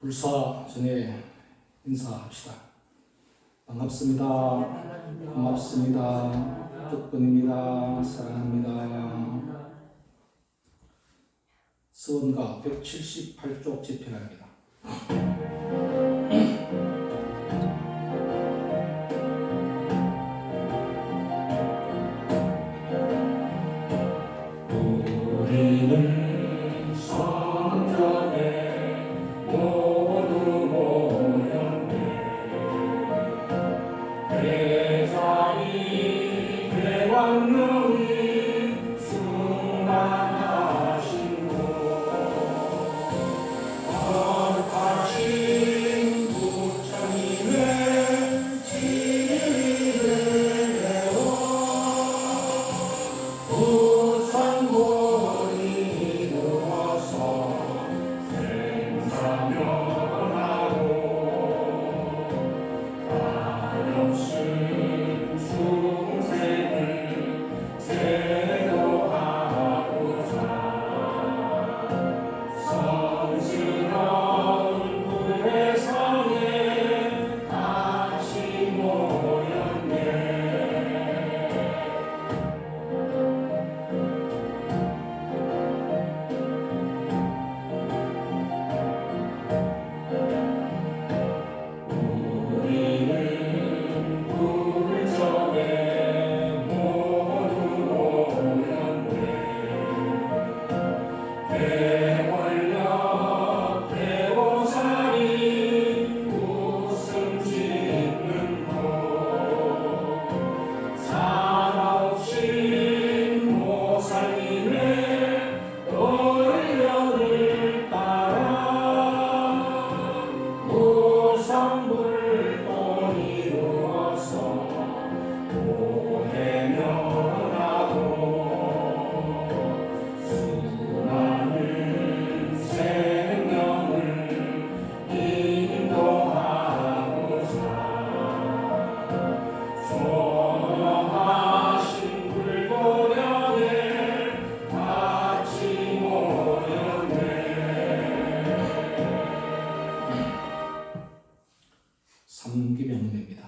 불사 전에 인사합시다. 반갑습니다. 고맙습니다. 뜻분입니다. 사랑합니다. 서원가 178쪽 집필합니다. 우리는 성전에 모두 모였네. 대자비 대왕령이 충만하신 곳, 거룩하신 부처님의 진리를 배워 부산골이 이루어서 생사면하고 가엾은 중생을 제도하고자 성스러운 불회성에 같이 모였네. 우리는 불정에 모두 모였네. 대권력 대보살이 웃음 짓는 곳, 사나우신 모살님의 돌려를 따라 무성불도 이루어서 보혜명하고 수많은 생명을 인도하고자 조명하신 불도령에 같이 모였네. 삼기명례입니다.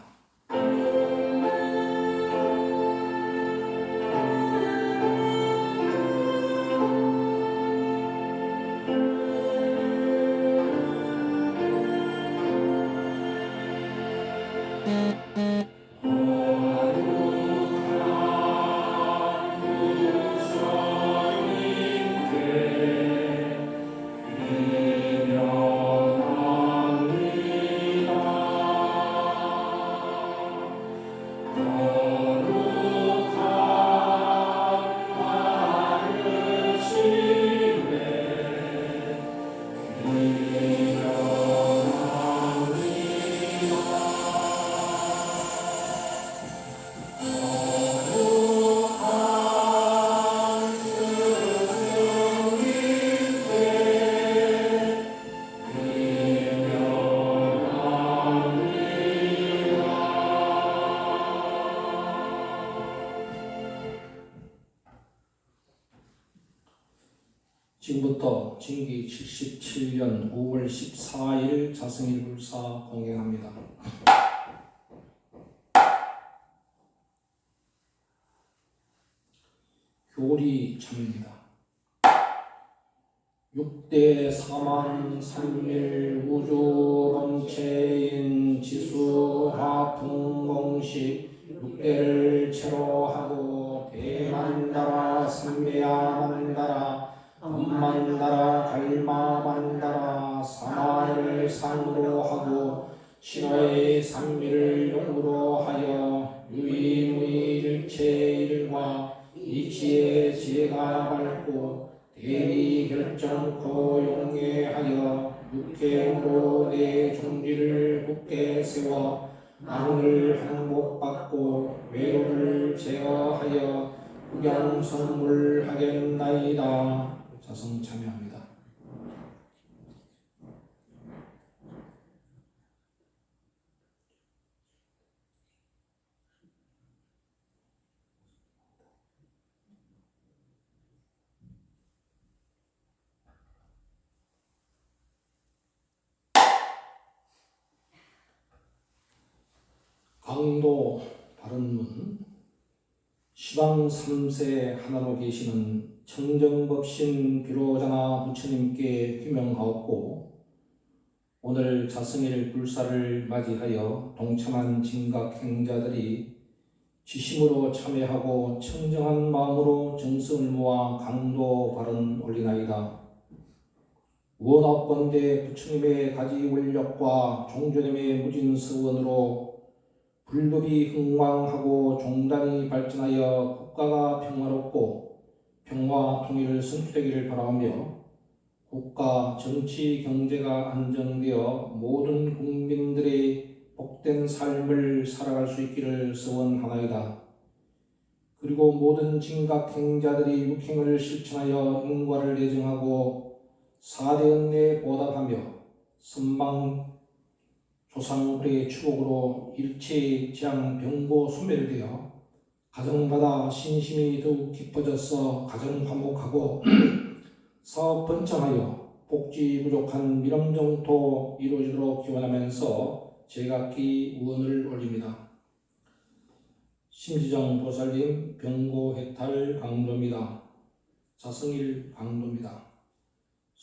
지금부터 진기 77년 5월 14일 자성일불사 공행합니다. 교리 참입니다. 6대 사만 삼밀 우주범체인 지수화풍공식 6대를 체로하고 대만다라 삼배야만다라 엄만다라 갈마만다라 사마를 상으로 하고 신화의 삼미를 용으로 하여 유의무의일체일과 이치의 지혜가 밝고 대리 결정코 용례하여 육행으로 내 종지를 굳게 세워 망을 항복받고 외로를 제어하여 구경선물하겠나이다. 자성 참여합니다. 강도 바른문 시방 3세 하나로 계시는 청정법신 비로자나 부처님께 귀명하옵고 오늘 자승일 불사를 맞이하여 동참한 진각행자들이 지심으로 참여하고 청정한 마음으로 정성을 모아 강도 바른 올리나이다. 원업건대 부처님의 가지 원력과 종조님의 무진 서원으로 불법이 흥왕하고 종단이 발전하여 국가가 평화롭고 평화 통일을 성취되기를 바라며 국가 정치 경제가 안정되어 모든 국민들의 복된 삶을 살아갈 수 있기를 소원하나이다. 그리고 모든 진각행자들이 육행을 실천하여 인과를 내정하고 사대恩내에 보답하며 선방 조상들의 추복으로 일체의 재앙 병고 소멸되어 가정마다 신심이 더욱 깊어져서 가정 화목하고 사업 번창하여 복지 부족한 미럼정토 이루어지도록 기원하면서 제각기 우언을 올립니다. 심지정 보살님 병고 해탈 강도입니다. 자승일 강도입니다.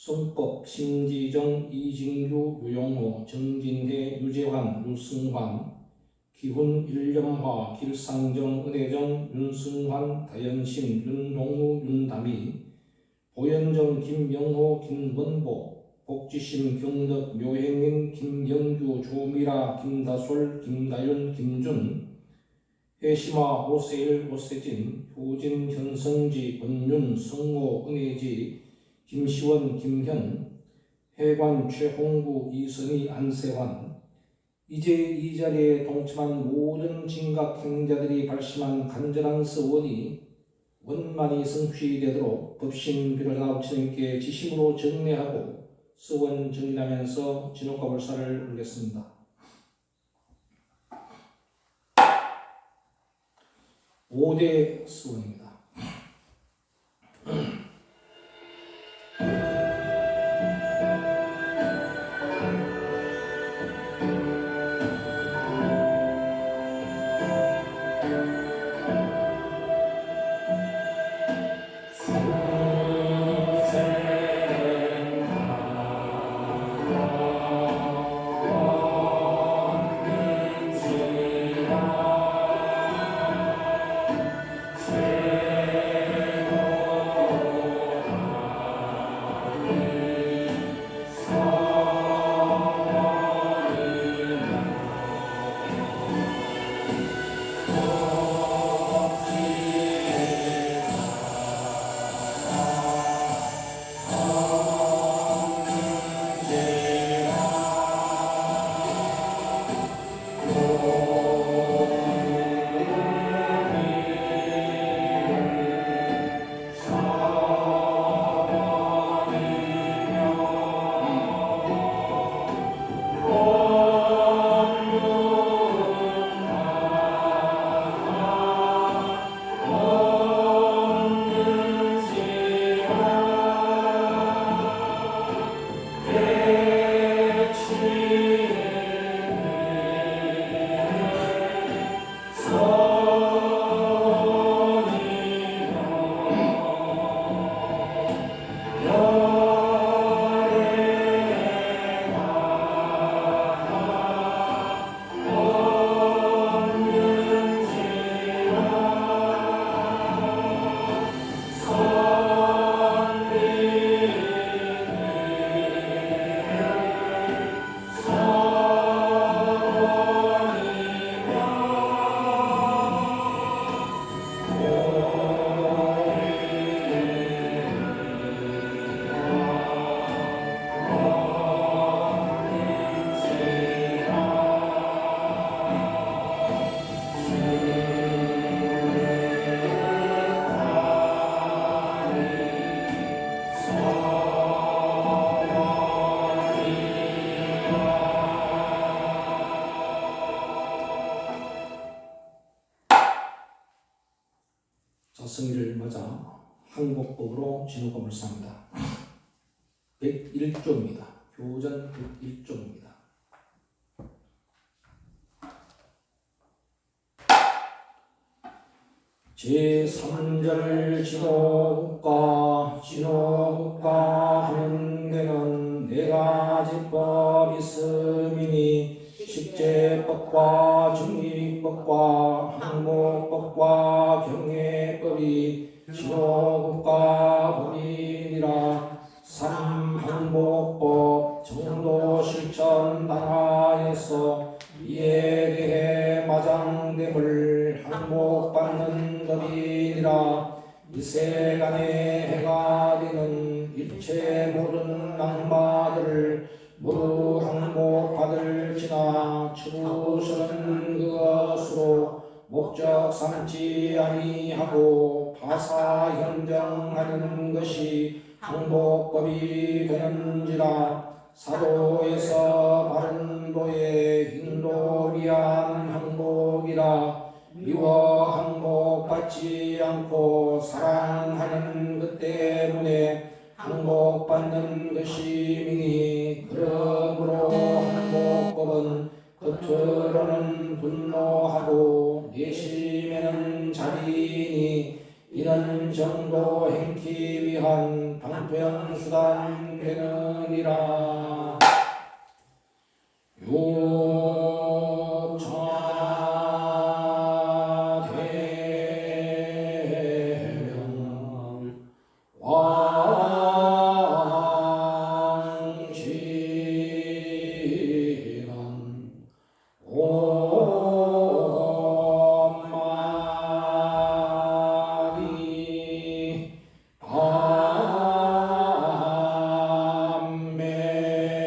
손법 심지정 이진규 유용호 정진혜 유재환 유승환 기훈 일념화 길상정 은혜정 윤승환 다연심 윤동우 윤담이 보현정 김영호 김원보 복지심 경덕 묘행인 김영규 조미라 김다솔 김다윤 김준 해시마 오세일 오세진 효진 현성지 권윤 성모 은혜지 김시원 김현 해관 최홍구 이선희 안세환 이제 이 자리에 동참한 모든 진각행자들이 발심한 간절한 서원이 원만히 성취되도록 법신 비로자나 부처님께 지심으로 정례하고 서원 정리하면서 진옥과 불사를 올리겠습니다. 5대 서원입니다. 자승일을 맞아 한국법으로 진옥과 불사합니다. 101조입니다. 교전 101조입니다. 제3절 진호국가 하는 데는 네 가지 법이 있음이니 식재법과 중립법과 항목법과 경례법이 진호국가 법이니라. 삼항목법 정도 실천 당하여서 이에 대해 마장됨을 항목받는 법이니라. 이 세간에 해가 되는 일체 모든 악마들을 모두 항목받을지나 추수는 그것으로 목적 삼지 아니하고 파사현정하는 것이 항복법이 되는지라. 사도에서 바른 도에 인도 위한 항복이라. 미워 항복받지 않고 사랑하는 것 때문에 항복받는 것이니 그러므로 항복법은 겉으로는 분노하고 내심에는 자비니 이런 정도 행키 위한 방편수단 되느니라. 육차대령 왕실한 오마리 아멘.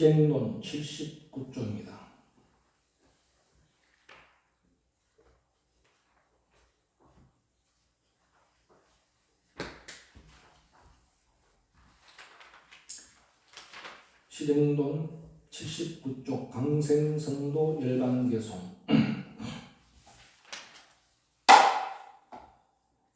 실행론 79쪽입니다. 실행론 79쪽 강생성도 열반개송.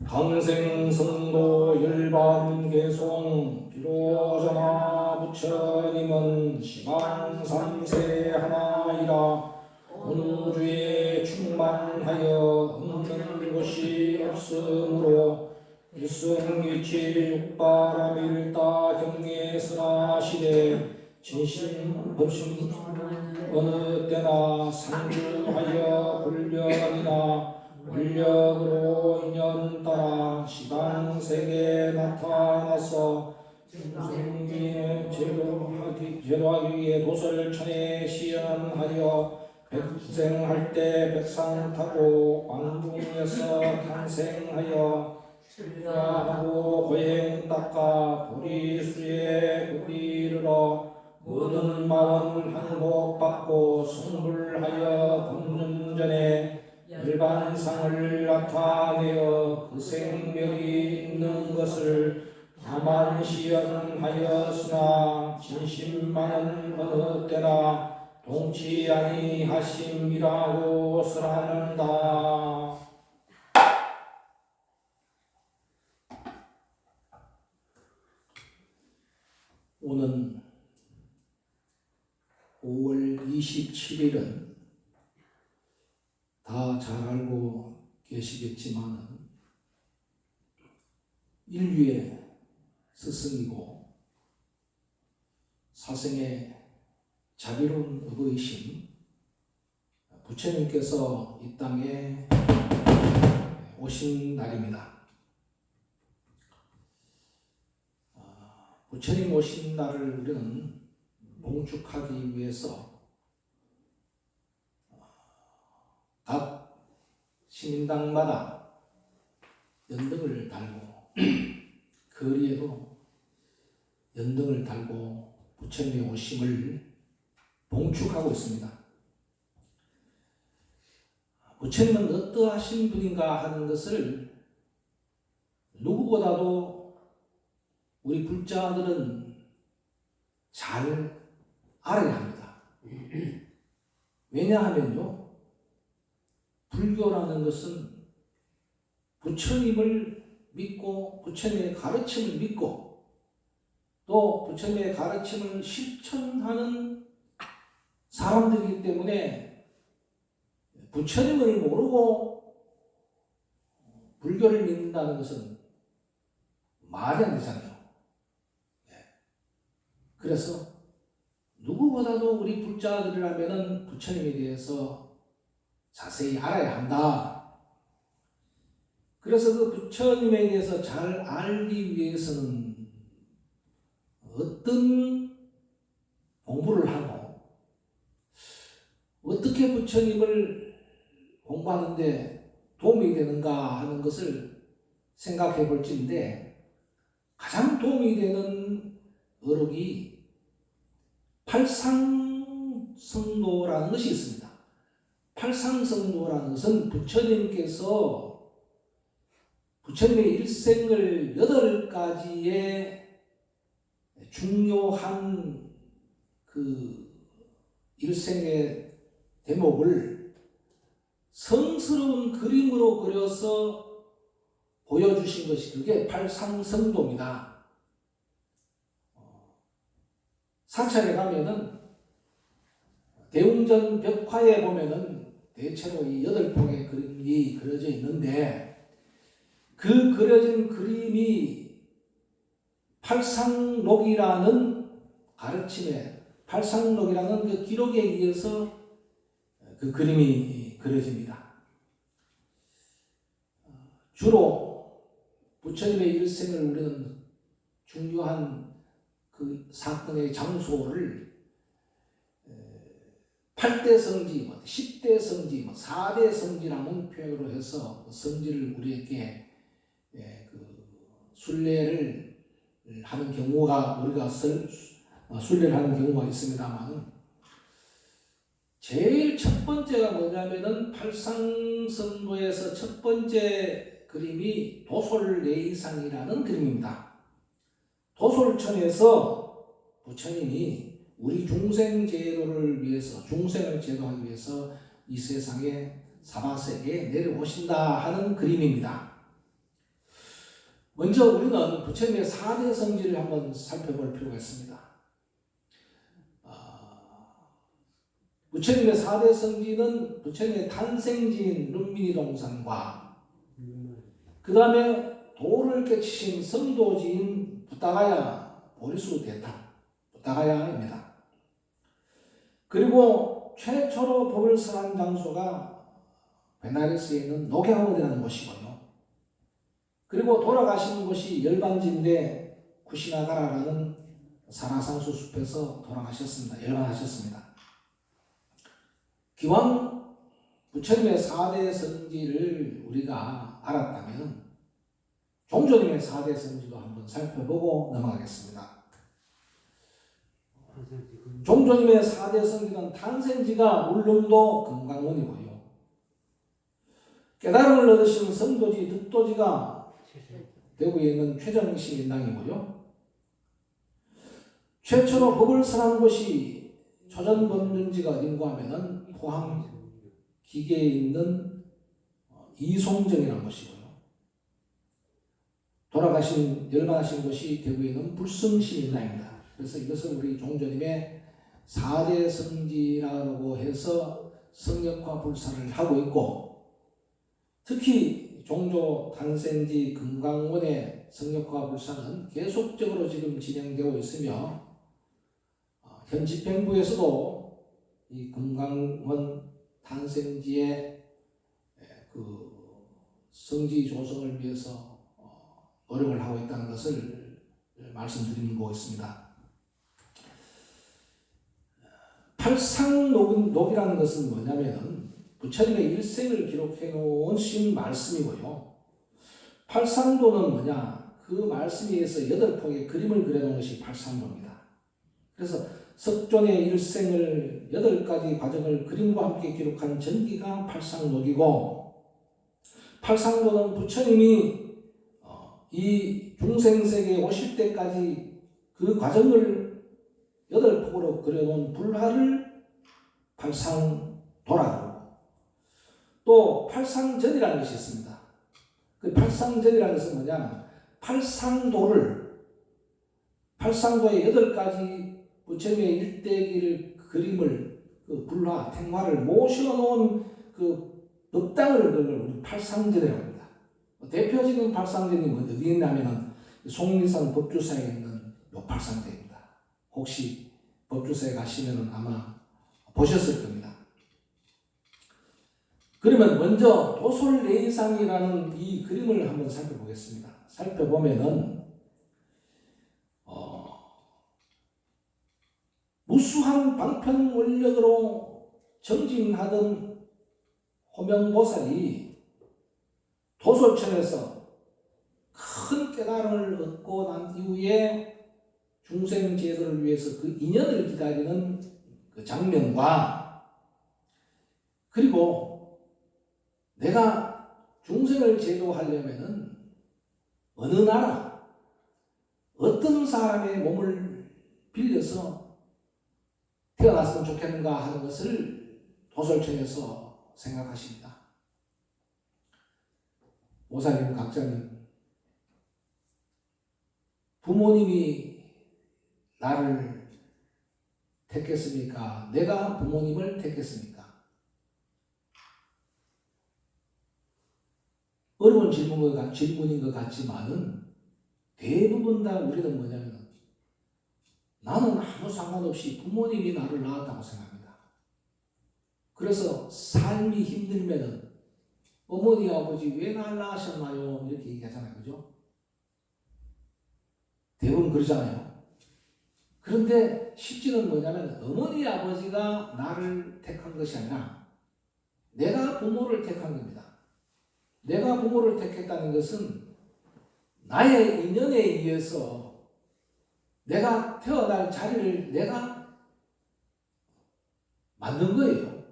강생성도 열반개송. 비로자나 부처님은 시방삼세 하나이라 온우주에 충만하여 없는 것이 없으므로 일승일치 육바라밀다 경계스나 시대 진심법심 어느 때나 상주하여 불변이나 원력으로 인연 따라 시방세계에 나타나서 중생기에 제도하기 위해 도설천에 시연하여 백생할 때 백상 타고 왕궁에서 탄생하여 출가하고 고행 닦아 보리수에 이르러 모든 마음 항복받고 성불하여 법륜전에 열반상을 나타내어 그 생멸이 있는 것을 다만 시연하였으나 진심만은 어느 때나 동치 아니하심이라고 설한다. 오는 5월 27일은 다 잘 알고 계시겠지만 인류의 스승이고 사생의 자비로운 어버이신 부처님께서 이 땅에 오신 날입니다. 부처님 오신 날을 우리는 봉축하기 위해서 각 시민당마다 연등을 달고 거리에도 연등을 달고 부처님의 오심을 봉축하고 있습니다. 부처님은 어떠하신 분인가 하는 것을 누구보다도 우리 불자들은 잘 알아야 합니다. 왜냐하면요, 불교라는 것은 부처님을 믿고 부처님의 가르침을 믿고 또 부처님의 가르침을 실천하는 사람들이기 때문에 부처님을 모르고 불교를 믿는다는 것은 말이 안 되잖아요. 그래서 누구보다도 우리 불자들이라면 부처님에 대해서 자세히 알아야 한다. 그래서 그 부처님에 대해서 잘 알기 위해서는 어떤 공부를 하고 어떻게 부처님을 공부하는데 도움이 되는가 하는 것을 생각해 볼 텐데, 가장 도움이 되는 어록이 팔상성도라는 것이 있습니다. 팔상성도라는 것은 부처님께서 부처님의 일생을 8가지의 중요한 그 일생의 대목을 성스러운 그림으로 그려서 보여주신 것이 그게 팔상성도입니다. 사찰에 가면은 대웅전 벽화에 보면은 대체로 이 8폭의 그림이 그려져 있는데, 그 그려진 그림이 팔상록이라는 가르침에, 팔상록이라는 그 기록에 의해서 그 그림이 그려집니다. 주로 부처님의 일생을 우리는 중요한 그 사건의 장소를 8대 성지, 10대 성지, 4대 성지라는 표현으로 해서 성지를 우리에게 그 순례를 하는 경우가 우리가 순례를 하는 경우가 있습니다만, 제일 첫 번째가 뭐냐면은 팔상성도에서 첫 번째 그림이 도솔레이상이라는 그림입니다. 도솔천에서 부처님이 우리 중생 제도를 위해서, 중생을 제도하기 위해서 이 세상에 사바세계에 내려오신다 하는 그림입니다. 먼저 우리는 부처님의 4대 성지를 한번 살펴볼 필요가 있습니다. 부처님의 4대 성지는 부처님의 탄생지인 룸미니 동산과 그 다음에 도를 깨치신 성도지인 부다가야 보리수 대타 부다가야입니다. 그리고 최초로 법을 설한 장소가 베나레스에 있는 노게하원이라는 곳이고요. 그리고 돌아가신 곳이 열반지인데 쿠시나가라라는 사라상수 숲에서 돌아가셨습니다. 열반하셨습니다. 기왕 부처님의 4대 성지를 우리가 알았다면 종조님의 4대 성지도 한번 살펴보고 넘어가겠습니다. 종조님의 4대 성지는 탄생지가 울릉도 금강원이고요. 깨달음을 얻으신 성도지 득도지가 대구에 있는 최정신인당이고요. 최초로 법을 설한 곳이 초전법륜지가 어딘가 하면은 포항 기계에 있는 이송정이라는 곳이고요. 돌아가신 열반하신 곳이 대구에 있는 불성신인당입니다. 그래서 이것을 우리 종조님의 4대 성지라고 해서 성역화 불사를 하고 있고, 특히 종조 탄생지 금강원의 성역화 불사는 계속적으로 지금 진행되고 있으며, 현 집행부에서도 이 금강원 탄생지의 그 성지 조성을 위해서 노력을 하고 있다는 것을 말씀드리고 있습니다. 팔상록이라는 것은 뭐냐면은 부처님의 일생을 기록해 놓으신 말씀이고요. 팔상도는 뭐냐? 그 말씀에 의해서 8폭의 그림을 그려놓은 것이 팔상도입니다. 그래서 석존의 일생을 8가지 과정을 그림과 함께 기록한 전기가 팔상록이고, 팔상도는 부처님이 이 중생세계에 오실 때까지 그 과정을 8폭으로 그려놓은 불화를 팔상도라고 하고, 또 팔상전이라는 것이 있습니다. 그 팔상전이라는 것은 뭐냐? 팔상도의 8가지 부처님의 일대기를 그림을 그 불화, 탱화를 모셔놓은 그 법당을 우리 팔상전이라고 합니다. 대표적인 팔상전이 어디 있냐면은 속리산 법주사에 있는 요 팔상전입니다. 혹시 법주사에 가시면은 아마 보셨을 겁니다. 그러면 먼저 도솔레이상이라는 이 그림을 한번 살펴보겠습니다. 살펴보면은 무수한 방편 원력으로 정진하던 호명보살이 도솔천에서 큰 깨달음을 얻고 난 이후에 중생 제도를 위해서 그 인연을 기다리는 그 장면과, 그리고 내가 중생을 제도하려면은 어느 나라, 어떤 사람의 몸을 빌려서 태어났으면 좋겠는가 하는 것을 도솔천에서 생각하십니다. 모사님, 각자님, 부모님이 나를 택했습니까? 내가 부모님을 택했습니까? 어려운 질문인 것 같지만은 대부분 다 우리는 뭐냐면 나는 아무 상관없이 부모님이 나를 낳았다고 생각합니다. 그래서 삶이 힘들면은 어머니 아버지 왜 나를 낳으셨나요? 이렇게 얘기하잖아요. 그죠? 대부분 그러잖아요. 그런데 실제는 뭐냐면 어머니 아버지가 나를 택한 것이 아니라 내가 부모를 택한 겁니다. 내가 부모를 택했다는 것은 나의 인연에 의해서 내가 태어날 자리를 내가 만든 거예요.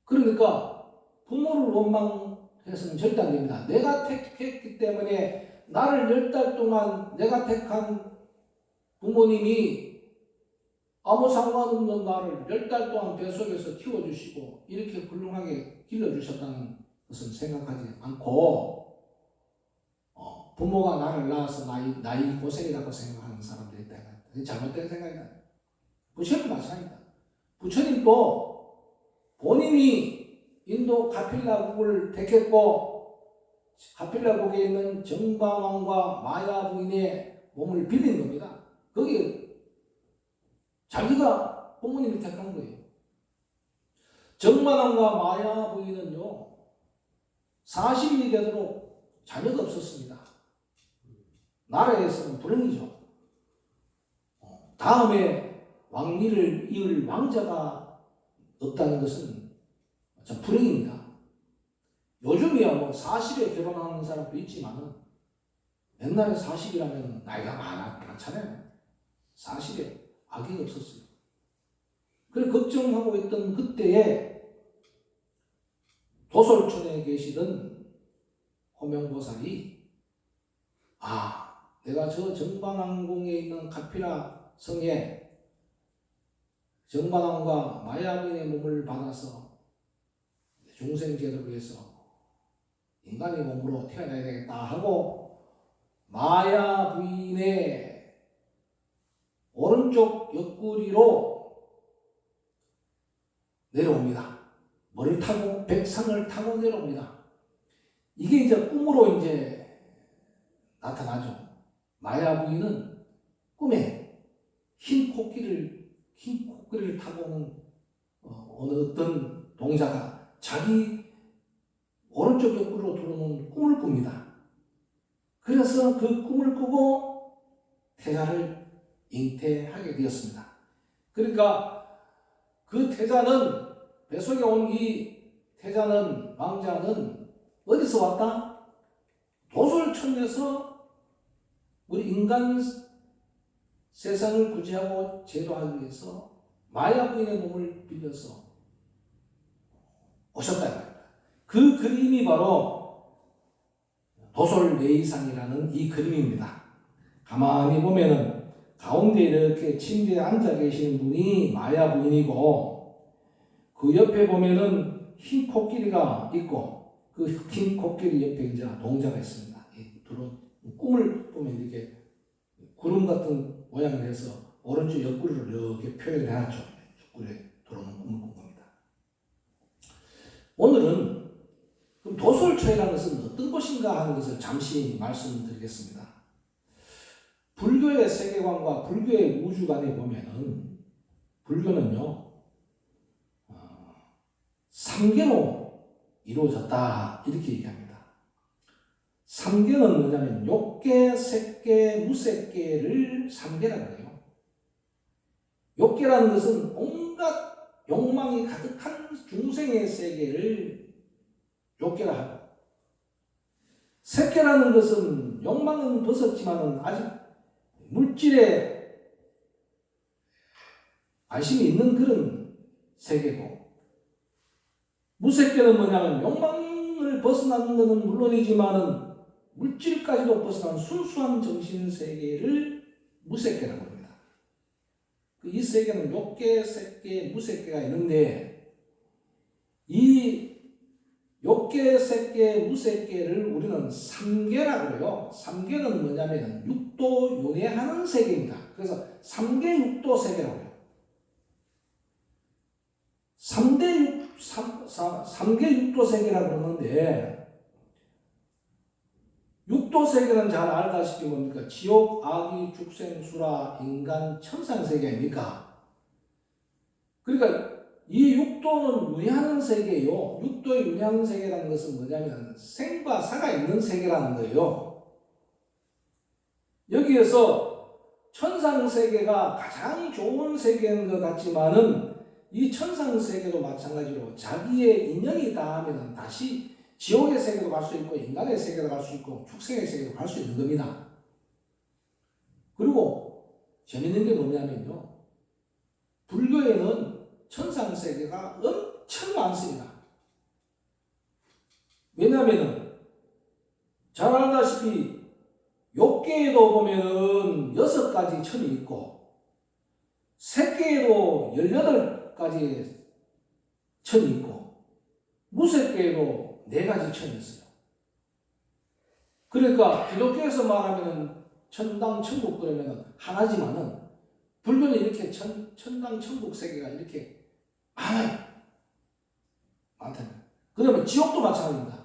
그러니까 부모를 원망해서는 절대 안 됩니다. 내가 택했기 때문에 나를 10달 동안 내가 택한 부모님이 아무 상관없는 나를 10달 동안 뱃속에서 키워주시고 이렇게 훌륭하게 길러주셨다는 것은 생각하지 않고 부모가 나를 낳아서 나이 고생이라고 생각하는 사람들이 있다. 그게 잘못된 생각이다. 부처님도 마찬가지다. 부처님도 본인이 인도 가필라국을 택했고 가필라국에 있는 정방왕과 마야 부인의 몸을 빌린 겁니다. 거기 자기가 부모님이 택한 거예요. 정방왕과 마야 부인은요 40일이 되도록 자녀가 없었습니다. 나라에서는 불행이죠. 다음에 왕위를 이을 왕자가 없다는 것은 참 불행입니다. 요즘이야 뭐 40에 결혼하는 사람도 있지만은 옛날에 40이라면 나이가 많잖아요. 40에 아기가 없었어요. 그래 걱정하고 있던 그때에 도솔촌에 계시던 호명보살이 내가 저 정반왕궁에 있는 가피라 성에 정반왕과 마야부인의 몸을 받아서 중생제도를 위해서 인간의 몸으로 태어나야 되겠다 하고 마야부인의 오른쪽 옆구리로 내려옵니다. 뭐를 타고? 백상을 타고 내려옵니다. 이게 이제 꿈으로 이제 나타나죠. 마야 부인은 꿈에 흰 코끼리를 타고 오는 어떤 동자가 자기 오른쪽 옆구리로 들어오는 꿈을 꿉니다. 그래서 그 꿈을 꾸고 태자를 잉태하게 되었습니다. 그러니까 그 태자는 뱃속에 온 이 태자는 왕자는 어디서 왔다? 도솔천에서 우리 인간 세상을 구제하고 제도하기 위해서 마야 부인의 몸을 빌려서 오셨다. 그 그림이 바로 도솔내의상이라는 이 그림입니다. 가만히 보면은 가운데 이렇게 침대에 앉아 계시는 분이 마야 부인이고 그 옆에 보면은 흰 코끼리가 있고 그 흰 코끼리 옆에 이제 동자가 있습니다. 꿈을 보면 이렇게 구름 같은 모양이 돼서 오른쪽 옆구리를 이렇게 표현을 해놨죠. 옆구리에 들어오는 꿈을 꾼 겁니다. 오늘은 그럼 도솔천이라는 것은 어떤 곳인가 하는 것을 잠시 말씀드리겠습니다. 불교의 세계관과 불교의 우주관에 보면은 불교는요 3계로 이루어졌다 이렇게 얘기합니다. 3계는 뭐냐면 욕계, 색계, 무색계를 3계라고 해요. 욕계라는 것은 온갖 욕망이 가득한 중생의 세계를 욕계라 하고 색계라는 것은 욕망은 벗었지만 아직 물질에 관심이 있는 그런 세계고 무색계는 뭐냐면 욕망을 벗어나는 것은 물론이지만은 물질까지도 벗어난 순수한 정신세계를 무색계라고 합니다. 이 세계는 욕계, 색계, 무색계가 있는데 이 욕계, 색계, 무색계를 우리는 3계라고 해요. 3계는 뭐냐면 육도 윤회하는 세계입니다. 그래서 3계 육도 세계라고 해요. 3계 육도 세계라고 그러는데 육도 세계는 잘 알다시피 뭡니까? 지옥, 아기, 축생, 수라, 인간, 천상 세계 아닙니까? 그러니까 이 육도는 윤회하는 세계예요. 육도의 윤회하는 세계라는 것은 뭐냐면 생과 사가 있는 세계라는 거예요. 여기에서 천상 세계가 가장 좋은 세계인 것 같지만은 이 천상 세계도 마찬가지로 자기의 인연이 닿으면 다시 지옥의 세계도 갈 수 있고 인간의 세계도 갈 수 있고 축생의 세계도 갈 수 있는 겁니다. 그리고 재밌는 게 뭐냐면요. 불교에는 천상세계가 엄청 많습니다. 왜냐하면 잘 알다시피 욕계에도 보면은 6가지 천이 있고 색계에도 18가지 천이 있고 무색계에도 4가지 천이 있어요. 그러니까 기독교에서 말하면 천당 천국 그러면 하나지만은 불교는 이렇게 천당 천국 세계가 이렇게 많아요. 많다면. 그러면 지옥도 마찬가지입니다.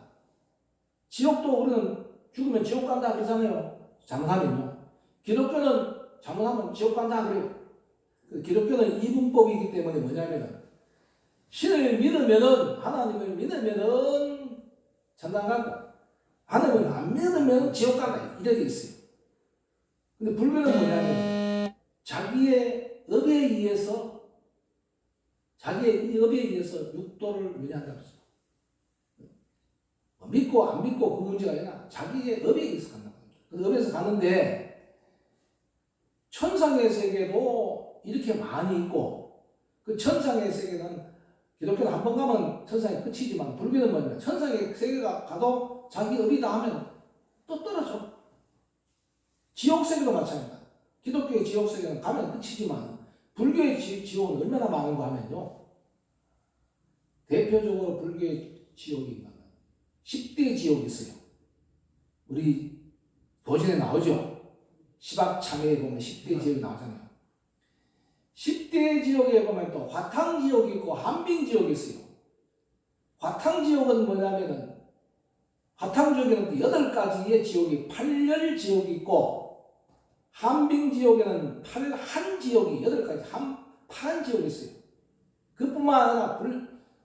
지옥도 우리는 죽으면 지옥 간다 그러잖아요. 잘못하면요. 기독교는 잘못하면 지옥 간다 그래요. 기독교는 이분법이기 때문에 뭐냐면은 신을 믿으면은 하나님을 믿으면은 천당 가고 하나님을 안 믿으면 지옥 간다 이렇게 있어요. 근데 불교는 뭐냐면 자기의 업에 의해서 육도를 면한다고 했어요. 믿고 안 믿고 그 문제가 아니라 자기의 업에 의해서 간다고 합니다. 그 업에서 가는데 천상의 세계도 이렇게 많이 있고 그 천상의 세계는 기독교는 한 번 가면 천상이 끝이지만 불교는 뭐냐면 천상의 세계가 가도 자기 업이 다 하면 또 떨어져. 지옥 세계도 마찬가지입니다. 기독교의 지옥 세계는 가면 끝이지만 불교의 지옥은 얼마나 많은가 하면요. 대표적으로 불교의 지옥이 10대 지옥이 있어요. 우리 도전에 나오죠. 시박참회에 보면 10대 지옥이 나오잖아요. 10대 지옥에 보면 또 화탕지옥이 있고 한빙지옥이 있어요. 화탕지옥은 뭐냐면은 화탕지옥에는 8가지의 지옥이 8열지옥이 있고 한빙지옥에는 8한지옥이 8가지 파란지옥이 있어요. 그뿐만 아니라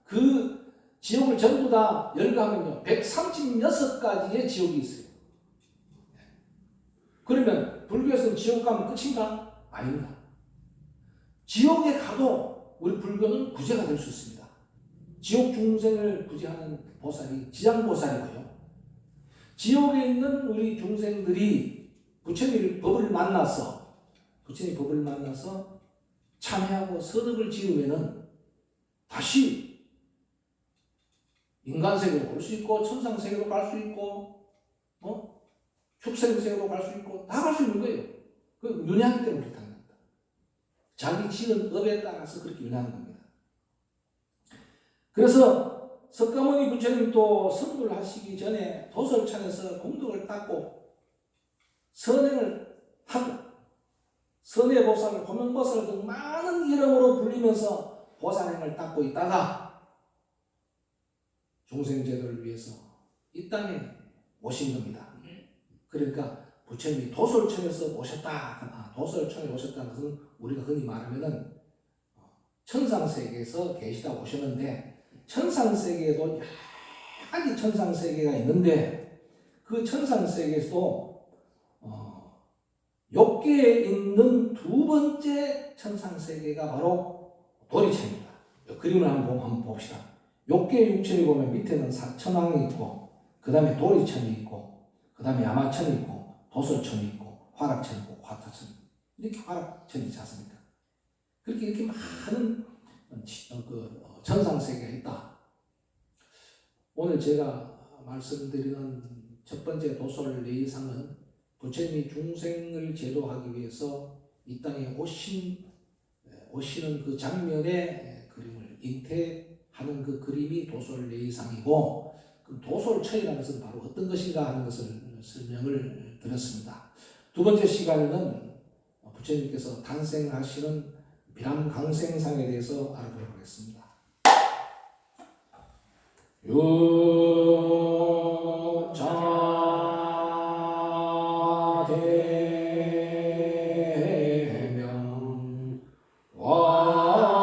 그 지옥을 전부 다 열거하면요 136가지의 지옥이 있어요. 그러면 불교에서는 지옥 가면 끝인가? 아닙니다. 지옥에 가도 우리 불교는 구제가 될 수 있습니다. 지옥 중생을 구제하는 보살이 지장보살이고요. 지옥에 있는 우리 중생들이 부처님 법을 만나서 참회하고 서덕을 지으면은 다시 인간세계로 올 수 있고 천상세계로 갈 수 있고 축생세계로 갈 수 있고 다 갈 수 있는 거예요. 그 윤회하기 때문에 그렇게 하는 겁니다. 자기 지은 업에 따라서 그렇게 윤회하는 겁니다. 그래서 석가모니 부처님 또 성불하시기 전에 도솔천에서 공덕을 닦고 선행을 하고 선해보살, 고명보살 등 많은 이름으로 불리면서 보살행을 닦고 있다가 중생제도를 위해서 이 땅에 오신 겁니다. 그러니까 부처님이 도솔천에서 오셨다. 도솔천에 오셨다는 것은 우리가 흔히 말하면은 천상세계에서 계시다 오셨는데 천상세계에도 여러 가지 천상세계가 있는데 그 천상세계에서도 욕계에 있는 2번째 천상세계가 바로 도리천입니다. 그림을 한번 봅시다. 욕계 6천이 보면 밑에는 사천왕이 있고 그 다음에 도리천이 있고 그 다음에 야마천이 있고 도솔천이 있고 화락천이 있고 화타천이 있고 이렇게 화락천이 있지 않습니까? 그렇게 이렇게 많은 천상세계가 있다. 오늘 제가 말씀드리는 첫 번째 도솔 예의상은 부처님이 중생을 제도하기 위해서 이 땅에 오시는 그 장면의 그림을 잉태하는 그 그림이 도솔 예의상이고 그 도솔천이라는 것은 바로 어떤 것인가 하는 것을 설명을 드렸습니다. 두 번째 시간에는 부처님께서 탄생하시는 비람강생상에 대해서 알아보도록 하겠습니다. 유자대명 왕지론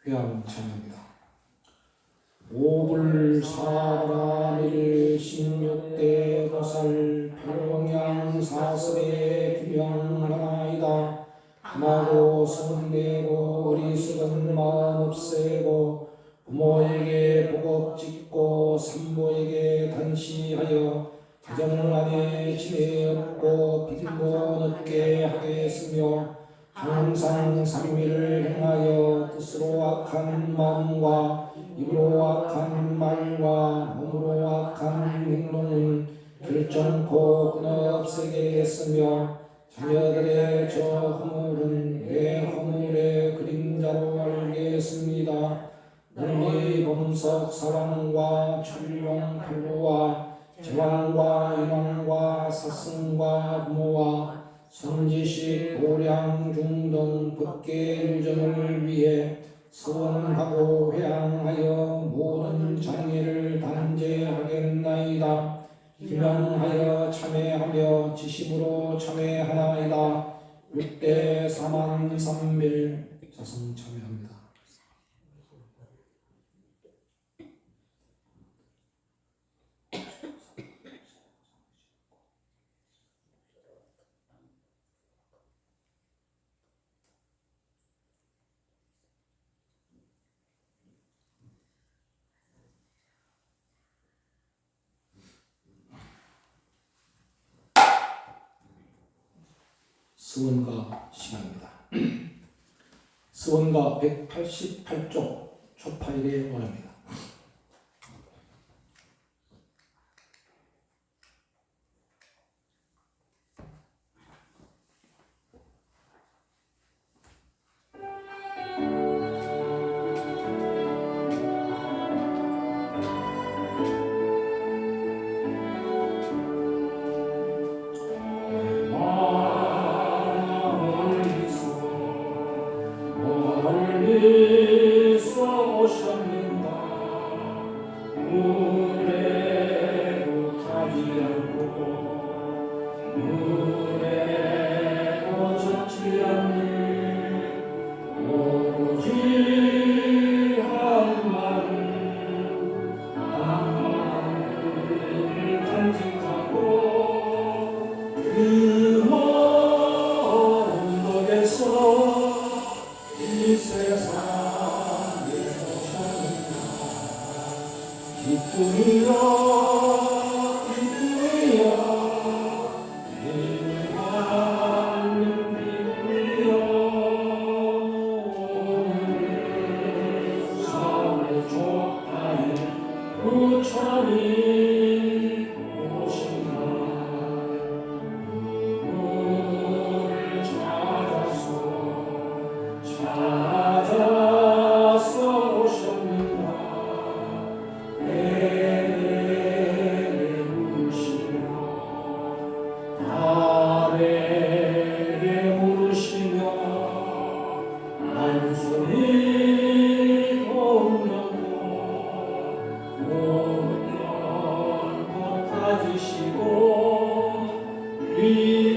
회하는 찬양입니다. 오불사라밀 16대 도살 평양 사설의 규명하나이다. 하나고 성내고 어리석은 마음 없애고 부모에게 복업 짓고 산모에게 단시하여 가정 안에 지혜 얻고 빈곤 얻게 하겠으며 항상 상미를 행하여 뜻으로 악한 마음과 입으로 악한 말과 몸으로 악한 행동은 결정코 끊어 없애게 했으며 자녀들의 저 허물은 내 허물의 그림자로 알겠습니다. 너희 범석 사왕과 출룡 팔로와 제왕과 인왕과 사승과 부모와 선지식 도량 중등 법계 유전을 위해 서원하고 회양하여 모든 장애를 단죄하겠나이다. 기명하여 참회하며 지심으로 참회하나이다. 6대 4만 3밀 자성 참회합니다. 서원가 시간입니다. 서원가 188쪽 초파일의 원입니다.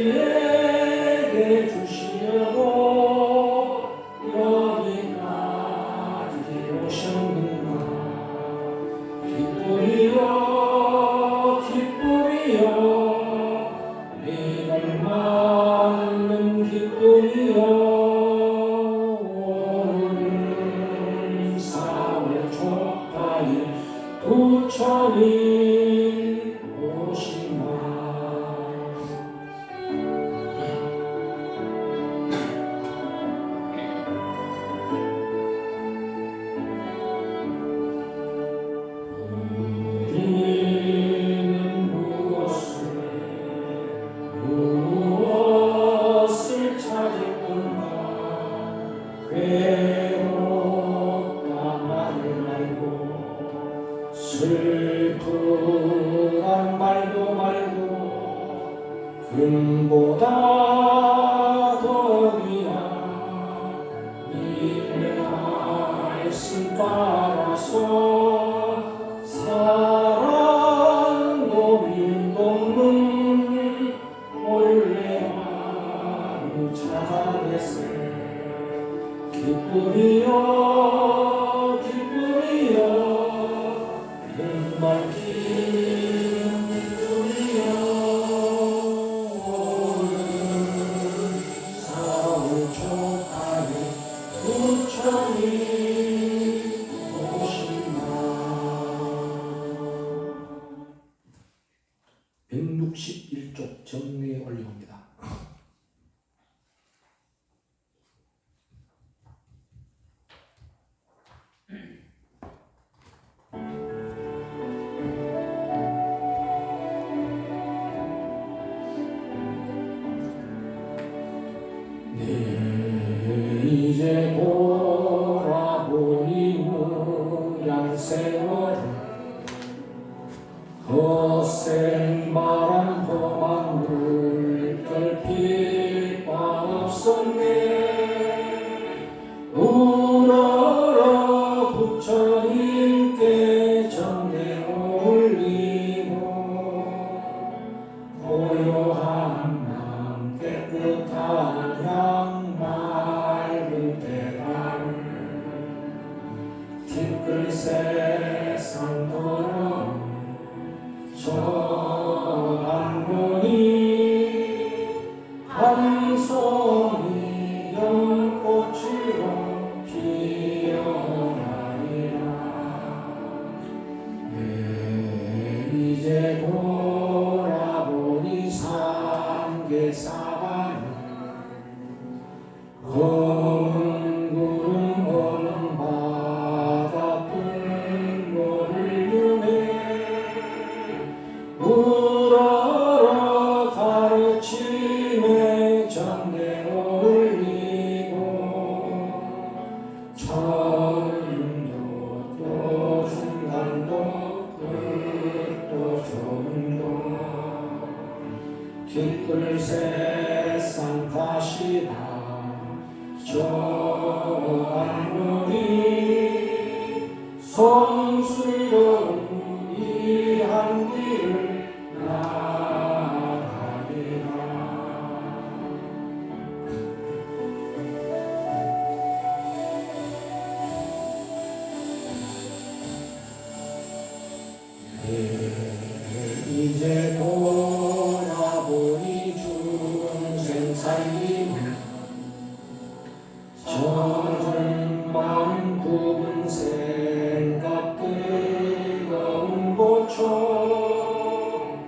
우리에게 주시려고 부처님 오시마. 무엇을 찾을 건가. 괴롭다 말을 말고 슬프단 말도 말고 금보다 더 귀한 이내 말씀 따라서 사랑도 민동문 올레마루 찾아냈을 기쁨이여 기쁨이여 눈맑은 기쁨이여 오늘 사울 족하니 부처님 오시마. 161쪽 정리에 올려봅니다. 이제 돌아보니 무량 세월은 거센 바람 험한 물결 빛바 없었네. 우러러 부처님께 전례 올리고 고요한 맘 깨끗한 향 맑은 대담 티끌 세상 더러운 저 한문이 한 송이 연꽃으로 피어나리라. 이제 돌아보니 삼계사바는 검은 구름 검은 바다 뜬 노를 유네. 우러러 가르침에 전례 올리고 천도 또 중간도 끝도 정도 티끌 세상 가시다 저 한문이 성스러운 이 한 길을 나가리라. 이제 돌아보니 중생 살림은 저는 마음 굽은 생각 뜨거운 보초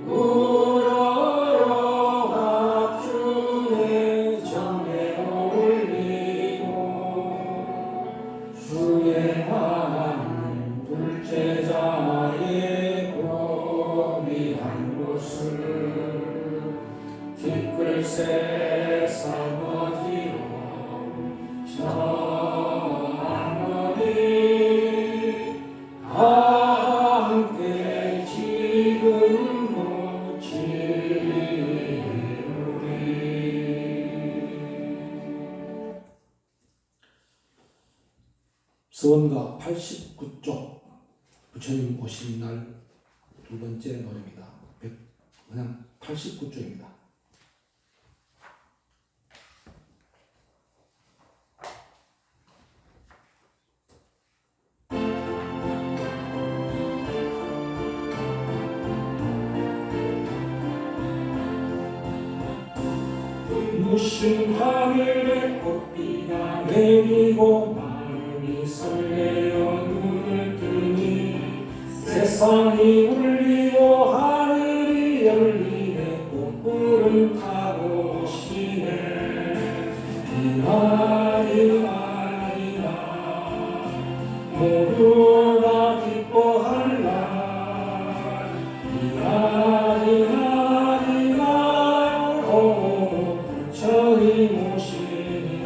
우러러 합주에 전례 올리고 수행하는 둘째자의 고미한 곳을 티끌 세상 어디로 저 한번이 함께 지금도 지르리. 서원가 89쪽 부처님 오신 날 두 번째 노래입니다. 그냥 89쪽입니다. 무심 하늘에 꽃비가 내리고 마음이 설레어 눈을 뜨니 세상이 울리고 하늘이 열리네 꽃구름 타고 오시네 이날이라 모두가 기뻐할 날 이날 오 부처님 오시니 날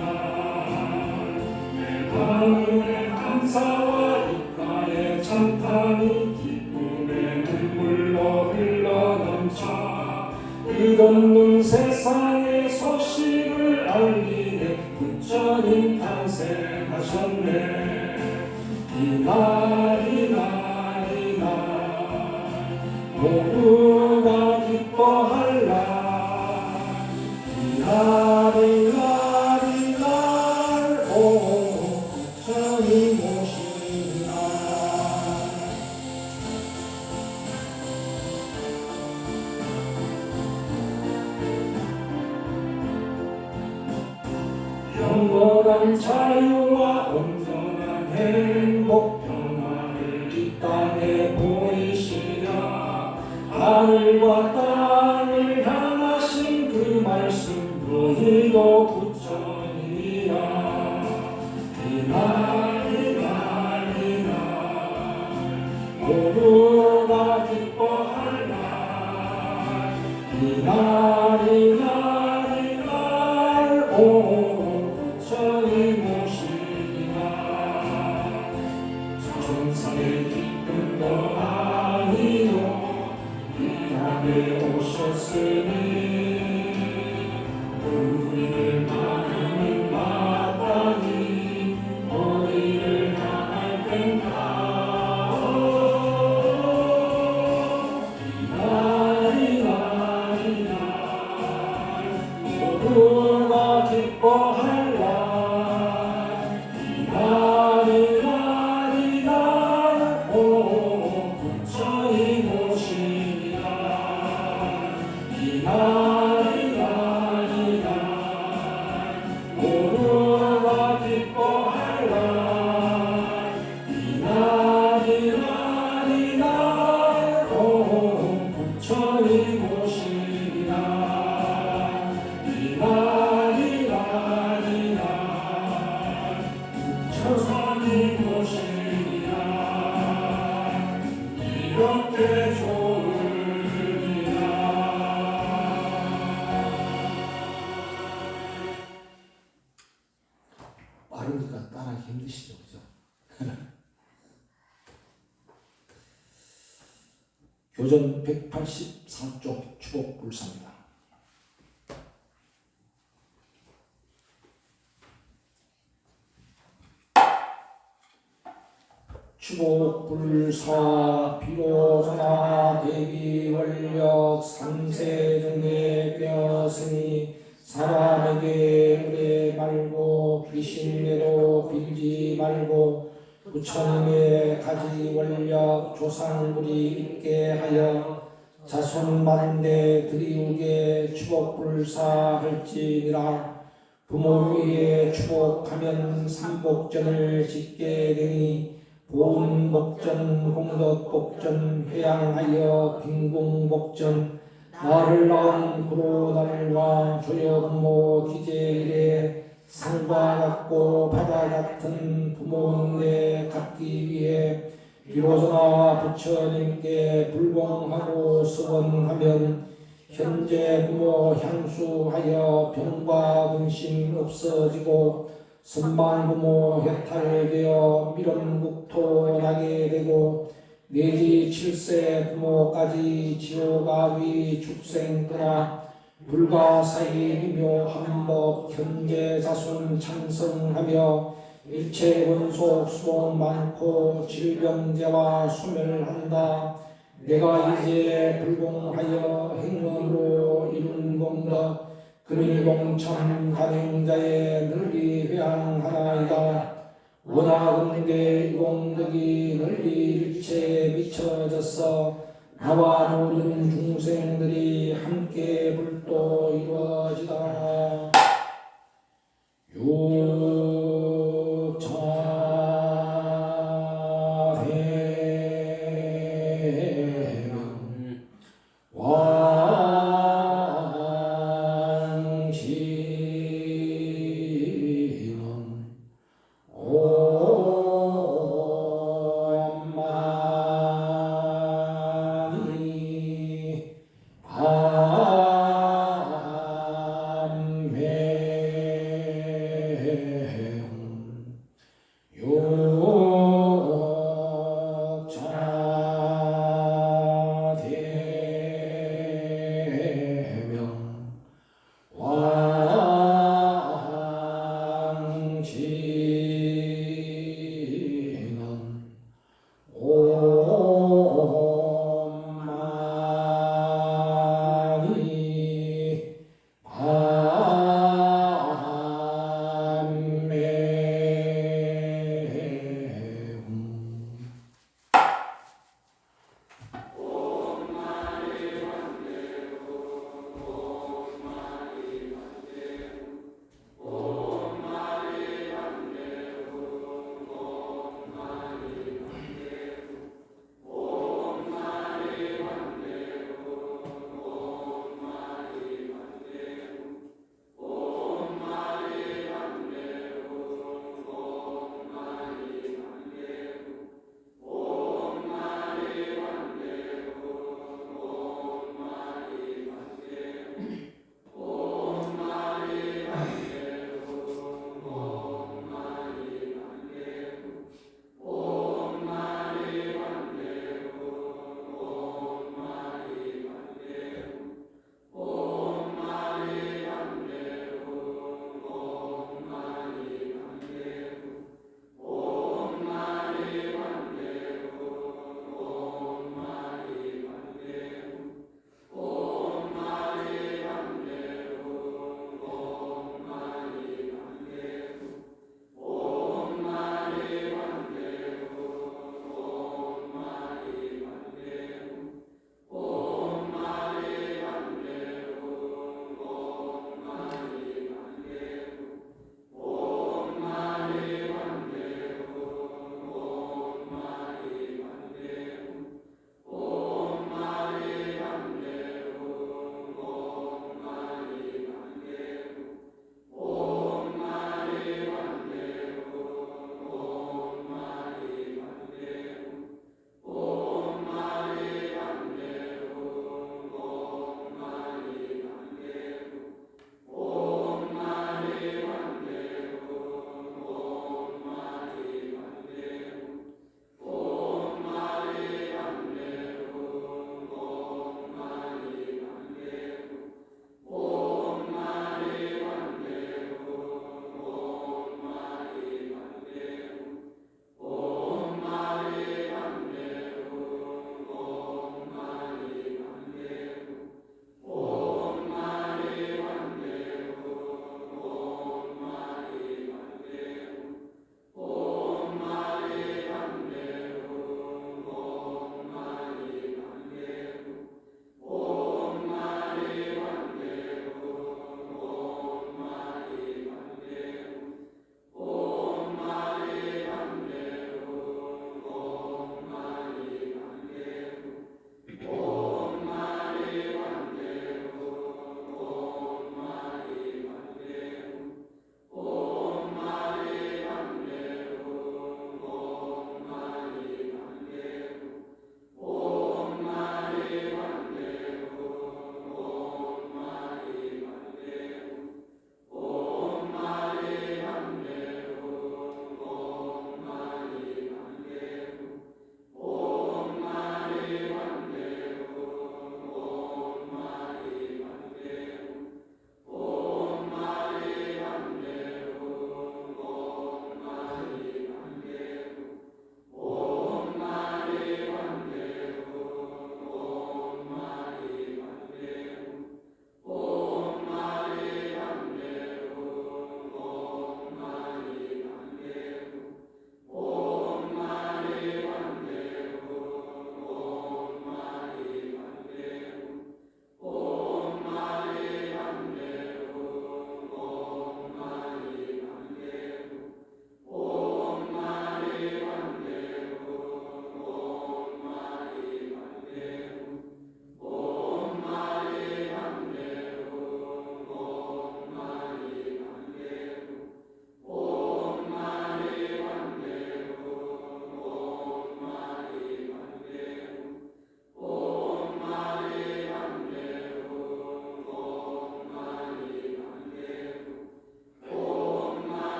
하늘의 감사와 입가에 찬탄이 기쁨의 눈물로 흘러넘쳐 끝없는 세상의 소식을 알리네 부처님 탄생하셨네 이날 모두가 기뻐할 날 이날 오 부처님 오시는 날 영원한 자유와 온전한 행복 평화를 이 땅에 보이시랴 하늘과 땅을 향하신 그 말씀 너희도 부처님이라 이날 모두가 기뻐할 날 이날 오 부처님 오시니 날 천상의 기쁨도 아니요 이 땅에 오셨으니 우리를 많은 마땅히 어디를 향할 텐가 모두가 기뻐할 날 이날 오 부처님 오시니 이날 모두가 기뻐할 날 이날 오 부처님 오시니 부처님 오시니 이렇게 좋으리라 빠르니까 따라하기 힘드시죠, 그죠? 교전 184쪽 추복불사입니다. 추복불사 비로소나 대비원력 3세 중에 되었으니 사람에게 의뢰 말고 귀신대로 빌지 말고 부처님의 가지 원력 조상불이 있게 하여 자손 많은데 드리우게 추복불사 할지니라. 부모 위에 추복하면 삼복전을 짓게 되니 보은복전, 공덕복전, 회양하여 빈궁복전, 나를 낳은 부로나물과 조여부모 기재일에 산과 같고 바다 같은 부모인데 갖기 위해 비로소나 부처님께 불공하고 서원하면 현재 부모 향수하여 병과 근심 없어지고 선망부모 해탈되어 미련국토 나게 되고 내지 7세 부모까지 지옥아위 축생 떠나 불가사의 미묘한법 현재 자손 창성하며 일체 원속 수복 많고 질병제와 수멸한다. 내가 이제 불공하여 행원으로 이룬 공덕 근일공참 가능자의 널리 회항하나이다. 원하건대 이 공덕이 널리 일체에 비춰져서 나와 모든 중생들이 함께 불도 이루어지다. 육차대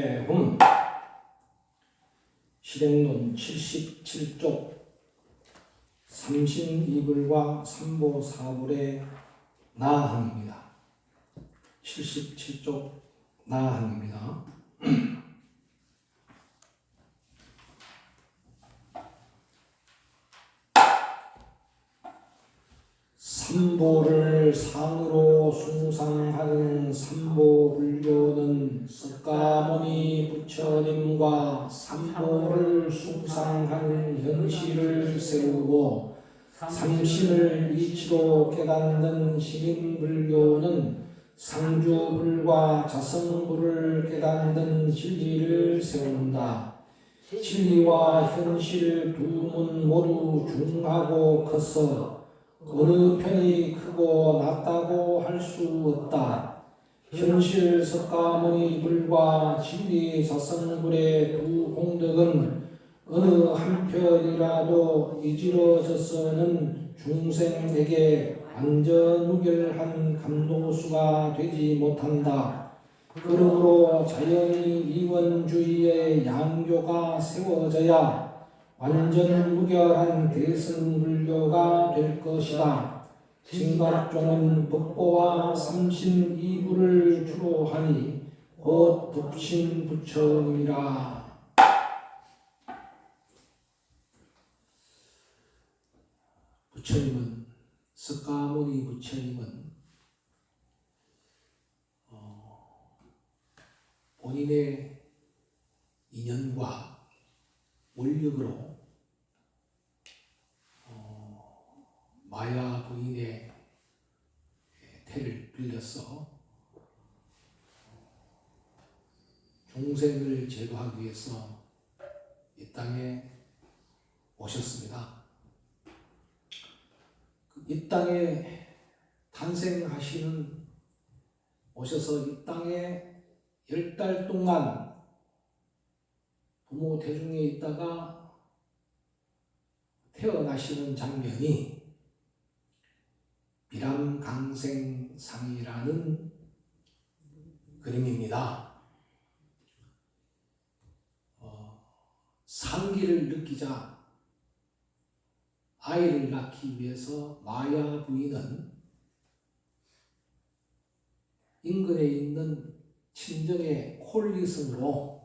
대훈 실행론 77쪽 삼신이불과 삼보사불의 나항입니다. 77쪽 나항입니다. 삼보를 상으로 숭상하는 삼보불교는 석가모니 부처님과 삼보를 숭상하는 현실을 세우고 삼신을 이치로 깨닫는 시민불교는 상주불과 자성불을 깨닫는 진리를 세운다. 진리와 현실 두 문 모두 중하고 커서 어느 편이 크고 낮다고 할 수 없다. 현실 석가모니 불과 진리 자성불의 두 공덕은 어느 한편이라도 이지러져서는 중생에게 완전 무결한 감동수가 되지 못한다. 그러므로 자연히 이원주의의 양교가 세워져야 완전 무결한 대승불교가 될 것이다. 진각종은 법보와 삼신이불을 주로 하니 곧 북신부처니라. 부처님은 석가모니 부처님은 본인의 인연과 원력으로 마야 부인의 태를 빌려서 중생을 제도하기 위해서 이 땅에 오셨습니다. 이 땅에 탄생하시는 오셔서 이 땅에 10달 동안 부모 대중에 있다가 태어나시는 장면이 비람강생상이라는 그림입니다. 상기를 느끼자 아이를 낳기 위해서 마야 부인은 인근에 있는 친정의 콜리성으로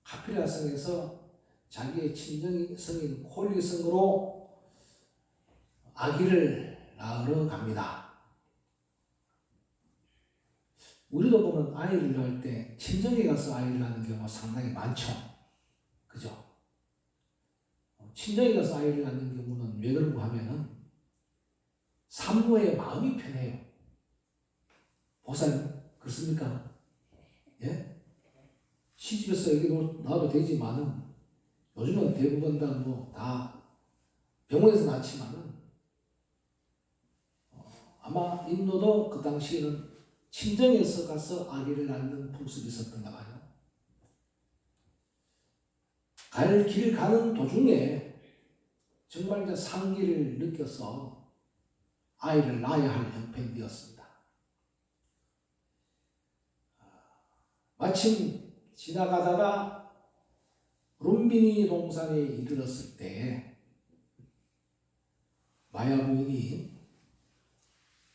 카피라성에서 자기의 친정성인 콜리성으로 아기를 낳으러 갑니다. 우리도 보면 아이를 낳을 때 친정에 가서 아이를 낳는 경우가 상당히 많죠. 그죠? 친정에 가서 아이를 낳는 경우는 왜 그런가 하면은 산모의 마음이 편해요. 보살 그렇습니까? 예? 시집에서 여기 낳아도 되지만은 요즘은 대부분 다 병원에서 낳지만은 아마 인도도 그 당시에는 친정에서 가서 아기를 낳는 풍습이 있었던가 봐요. 길 가는 도중에 정말 이제 상기를 느껴서 아이를 낳아야 할 형편이었습니다. 마침 지나가다가 룸비니 동산에 이르렀을 때 마야 부인이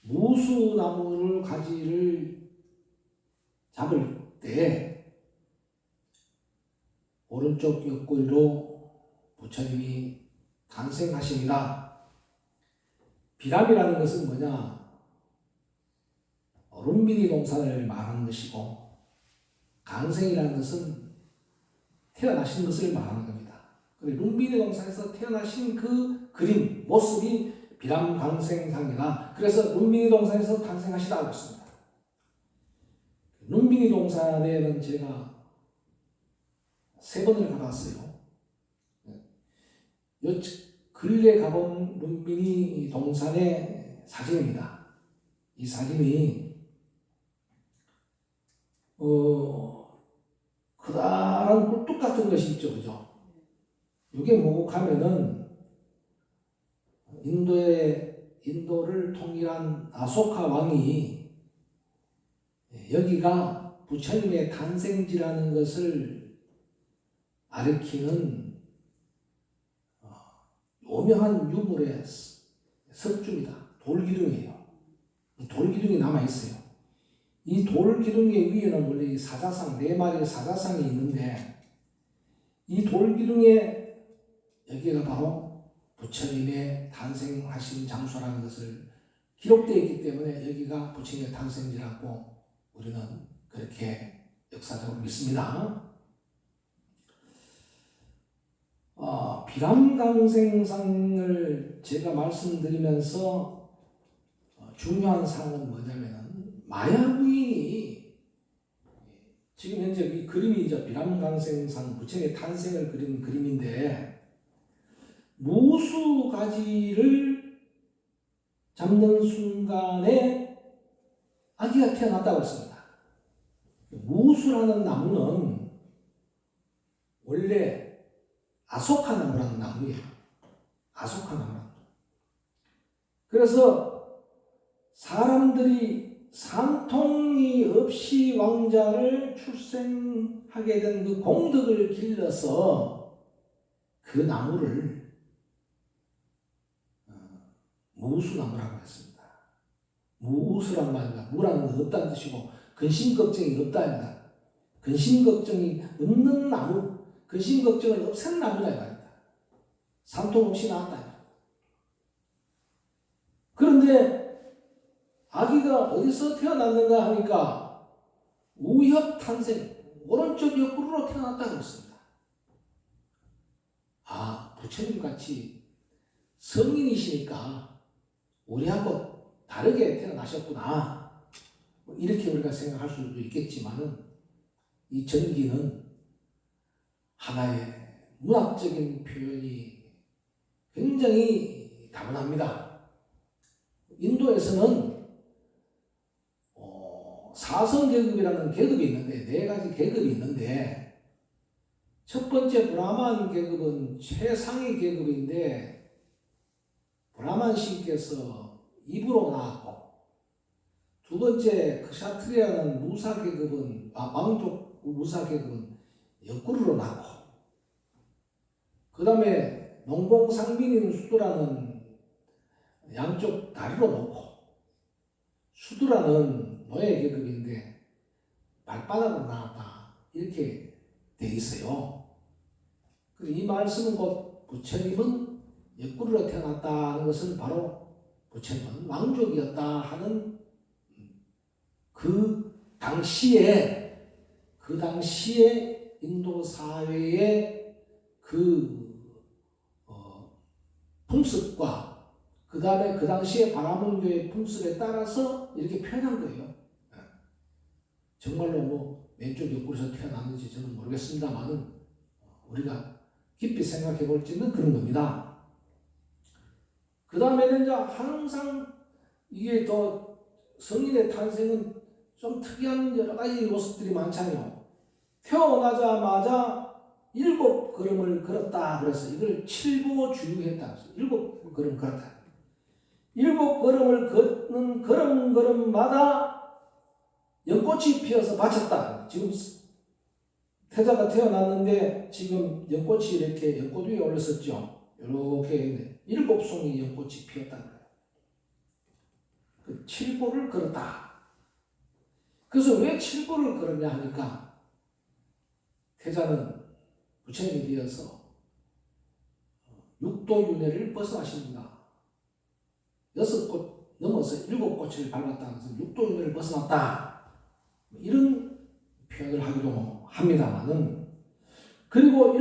무수나무를 가지를 잡을 때 오른쪽 옆구리로 부처님이 탄생하십니다. 비람이라는 것은 뭐냐? 룸비니 동산을 말하는 것이고 강생이라는 것은 태어나신 것을 말하는 겁니다. 룸비니 동산에서 태어나신 그 그림, 모습이 비람강생상이다. 그래서 룸비니 동산에서 탄생하시다고 했습니다. 룸비니 동산에는 제가 3번을 가봤어요. 근래 가본 룸비니 동산의 사진입니다. 이 사진이 커다란 꿀뚝 같은 것이 있죠, 그죠? 이게 뭐하면은 인도를 통일한 아소카 왕이 여기가 부처님의 탄생지라는 것을 가리키는 오명한 유물의 석주입니다. 돌기둥이에요. 돌기둥이 남아있어요. 이 돌기둥의 위에는 원래 이 사자상, 4마리의 사자상이 있는데 이 돌기둥에 여기가 바로 부처님의 탄생하신 장소라는 것을 기록되어 있기 때문에 여기가 부처님의 탄생지라고 우리는 그렇게 역사적으로 믿습니다. 비람강생상을 제가 말씀드리면서 중요한 사항은 뭐냐면 마야 부인이 지금 현재 이 그림이 이제 비람강생상 부처님의 탄생을 그린 그림인데 무수가지를 잡는 순간에 아기가 태어났다고 했습니다. 무수라는 나무는 원래 아소카나무라는 나무예요. 아소카나무. 그래서 사람들이 산통이 없이 왕자를 출생하게 된 그 공덕을 길러서 그 나무를 무수나무라고 했습니다. 무수란 말입니다. 무라는 건 없다는 뜻이고 근심 걱정이 없다입니다. 근심 걱정이 없는 나무, 근심 걱정을 없앤 나무다 이 말입니다. 산통 없이 나왔다. 그런데 아기가 어디서 태어났는가 하니까 우협 탄생, 오른쪽 옆구리로 태어났다고 했습니다. 부처님 같이 성인이시니까 우리하고 다르게 태어나셨구나. 이렇게 우리가 생각할 수도 있겠지만은 이 전기는 하나의 문학적인 표현이 굉장히 다분합니다. 인도에서는 사성계급이라는 계급이 있는데 4가지 계급이 있는데 첫 번째 브라만 계급은 최상위 계급인데 브라만 신께서 입으로 나왔고 두 번째 크샤트리아는 무사 계급은 왕족 무사 계급은 옆구리로 낳고 그 다음에 농공상빈인 수두라는 양쪽 다리로 놓고 수두라는 노예 계급인데 발바닥으로 나왔다 이렇게 돼 있어요. 이 말씀은 곧 부처님은 옆구리로 태어났다는 것은 바로 부처님은 왕족이었다 하는 그 당시에 인도 사회의 풍습과 그 다음에 그 당시에 바라문교의 풍습에 따라서 이렇게 표현한 거예요. 정말로 왼쪽 옆구리에서 태어났는지 저는 모르겠습니다만은 우리가 깊이 생각해 볼 때는 그런 겁니다. 그 다음에는 이제 항상 이게 더 성인의 탄생은 좀 특이한 여러 가지 모습들이 많잖아요. 태어나자마자 7걸음을 걸었다. 그래서 이걸 칠보주유했다. 7걸음 걸었다. 7걸음을 걷는 걸음마다 연꽃이 피어서 바쳤다. 지금 태자가 태어났는데 지금 연꽃이 이렇게 연꽃 위에 올렸었죠. 이렇게 7송이 연꽃이 피었다는 거예요. 그 7보를 걸었다. 그래서 왜 7보를 걸었냐 하니까 태자는 부처님이 되어서 6도윤회를 벗어나십니다. 6꽃 넘어서 7꽃을 밟았다는 것은 6도윤회를 벗어났다. 이런 표현을 하기도 합니다만은 그리고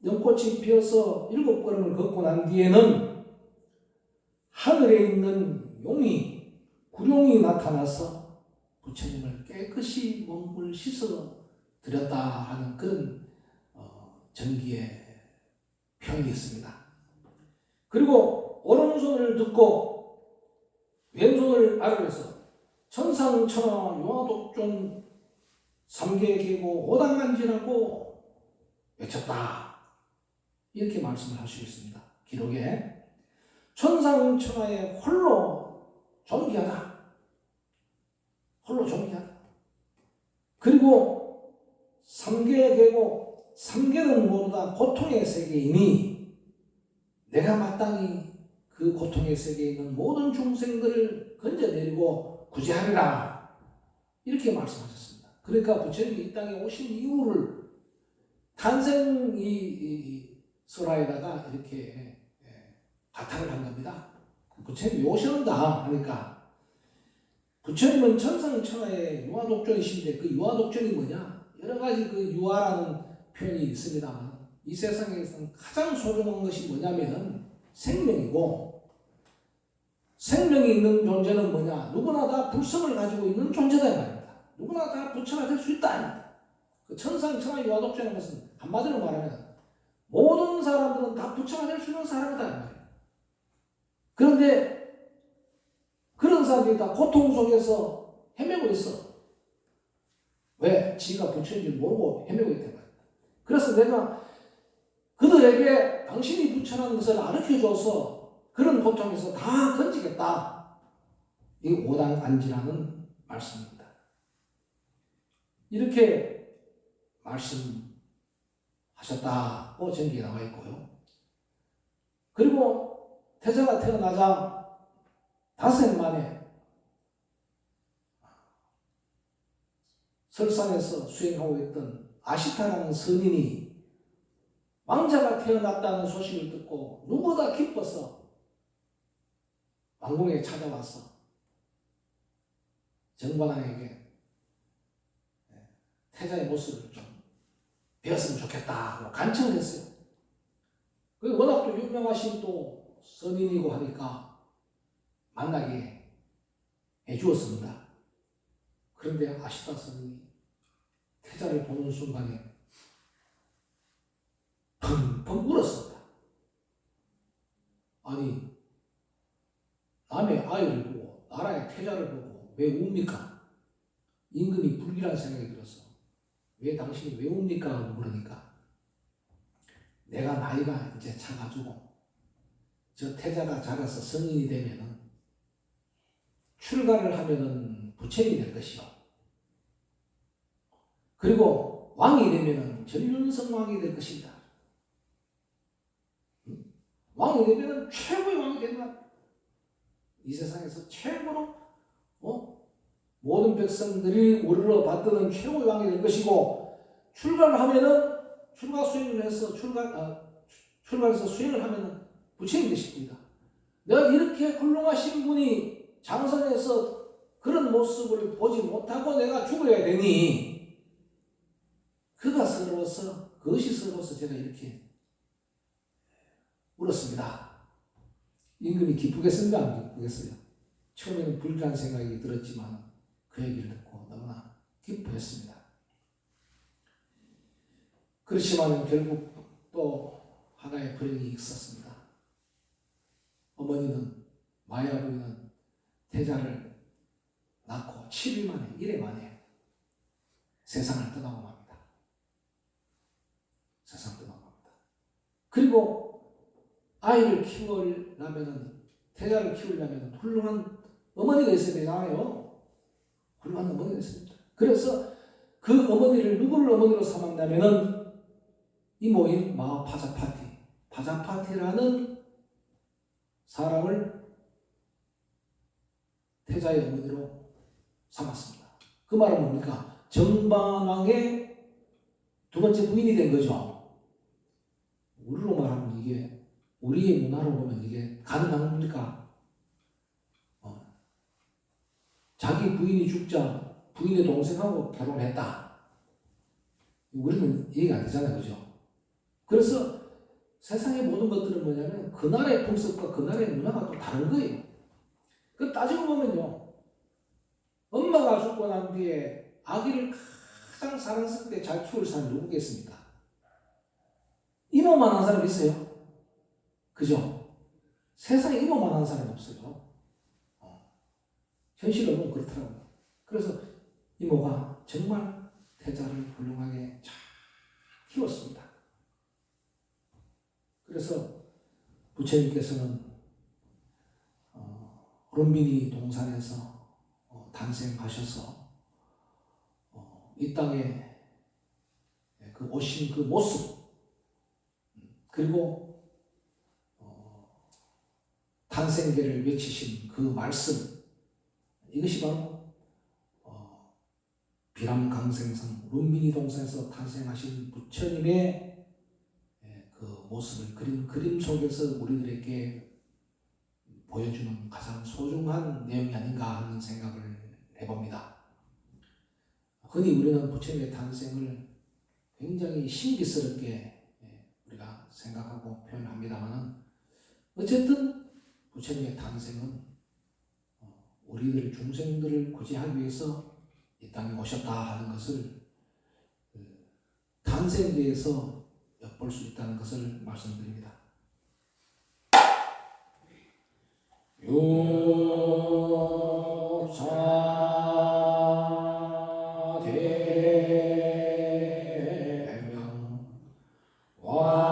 7연꽃이 피어서 7걸음을 걷고 난 뒤에는 하늘에 있는 용이 구룡이 나타나서 부처님을 깨끗이 몸을 씻어 드렸다 하는 그런 전기의 표현이 있습니다. 그리고 오른손을 듣고 왼손을 아래에서 천상천하 용화독존 삼계계고 오당간지라고 외쳤다. 이렇게 말씀을 할 수 있습니다. 기록에 천상천하에 홀로 존귀하다. 홀로 존귀하다. 그리고 3계 계곡, 3계는 모두 다 고통의 세계이니 내가 마땅히 그 고통의 세계에 있는 모든 중생들을 건져내리고 구제하리라 이렇게 말씀하셨습니다. 그러니까 부처님이 이 땅에 오신 이유를 탄생 이 설화에다가 이렇게 바탕을 한 겁니다. 부처님이 오셨다 하니까 부처님은 천상천하의 유아독존이신데 그 유아독존이 뭐냐? 여러 가지 그 유아라는 표현이 있습니다만 이 세상에서는 가장 소중한 것이 뭐냐면 생명이고 생명이 있는 존재는 뭐냐? 누구나 다 불성을 가지고 있는 존재다 이 말입니다. 누구나 다 부처가 될 수 있다 이 말입니다. 그 천상천하 유아독존이라는 것은 한마디로 말하면 모든 사람들은 다 부처가 될 수 있는 사람이다 이 말이에요. 그런데 그런 사람들이 다 고통 속에서 헤매고 있어. 왜? 지가 부처인 줄 모르고 헤매고 있단 말이야. 그래서 내가 그들에게 당신이 부처라는 것을 가르쳐줘서 그런 고통에서 다 건지겠다. 이게 오당간지라는 말씀입니다. 이렇게 말씀하셨다고 전기에 나와 있고요. 그리고 태자가 태어나자 5해 만에 설산에서 수행하고 있던 아시타라는 선인이 왕자가 태어났다는 소식을 듣고 누구보다 기뻐서 왕궁에 찾아와서 정관왕에게 태자의 모습을 좀 배웠으면 좋겠다 하고 간청을 했어요. 워낙 또 유명하신 또 선인이고 하니까 만나게 해주었습니다. 그런데 아시타 선인이 태자를 보는 순간에 펑펑 울었습니다. 아니 남의 아이를 보고 나라의 태자를 보고 왜 웁니까? 임금이 불길한 생각이 들어서 왜 당신이 왜 웁니까? 하고 물으니까 내가 나이가 이제 차가지고 저 태자가 자라서 성인이 되면은 출가를 하면은 부처님이 될 것이요. 그리고 왕이 되면은 전륜성왕이 될 것이다. 왕이 되면은 최고의 왕이 된다. 이 세상에서 최고로 모든 백성들이 우러러 받드는 최고의 왕이 될 것이고 출가를 하면은 출가 수행을 해서 출가해서 수행을 하면은 부처님이 되십니다. 내가 이렇게 훌륭하신 분이 장성에서 그런 모습을 보지 못하고 내가 죽어야 되니 그것이 서러워서 제가 이렇게 울었습니다. 임금이 기쁘겠습니까? 안 기쁘겠어요? 처음에는 불길한 생각이 들었지만 그 얘기를 듣고 너무나 기뻐했습니다. 그렇지만 결국 또 하나의 불행이 있었습니다. 어머니는 마야부인은 태자를 낳고 7일 만에 1회 만에 세상을 떠나고 맙니다. 세상을 떠나고 맙니다. 그리고 아이를 키우려면 태자를 키우려면 훌륭한 어머니가 있어야 되잖아요. 훌륭한 어머니가 있습니다. 그래서 그 어머니를 누구를 어머니로 삼았냐면은 이모인 파자파티라는 사람을 태자의 어머니로 삼았습니다. 그 말은 뭡니까? 정반왕의 두 번째 부인이 된 거죠. 우리로 말하면 이게 우리의 문화로 보면 이게 가능한 겁니까? 자기 부인이 죽자 부인의 동생하고 결혼했다. 우리는 이해가 안 되잖아요. 그죠? 그래서 세상의 모든 것들은 뭐냐면 그 나라의 풍습과 그 나라의 문화가 또 다른 거예요. 그 따지고 보면요. 엄마가 죽고 난 뒤에 아기를 가장 사랑스럽게 잘 키울 사람이 누구겠습니까? 이모만한 사람 있어요? 그죠? 세상에 이모만한 사람이 없어요. 현실은 그렇더라고요. 그래서 이모가 정말 태자를 훌륭하게 잘 키웠습니다. 그래서 부처님께서는 론비니 동산에서 탄생하셔서 이 땅에 그 오신 그 모습, 그리고 탄생계를 외치신 그 말씀, 이것이 바로 비람강생성 룬빈이 동산에서 탄생하신 부처님의 그 모습을 그린 그림 속에서 우리들에게 보여주는 가장 소중한 내용이 아닌가 하는 생각을 해봅니다. 흔히 우리는 부처님의 탄생을 굉장히 신비스럽게 우리가 생각하고 표현합니다만, 어쨌든 부처님의 탄생은 우리들 중생들을 구제하기 위해서 이 땅에 오셨다 하는 것을 탄생에 대해서 엿볼 수 있다는 것을 말씀드립니다. 요사대명 왕시는 옴마니 육자대명 왕시는 옴마니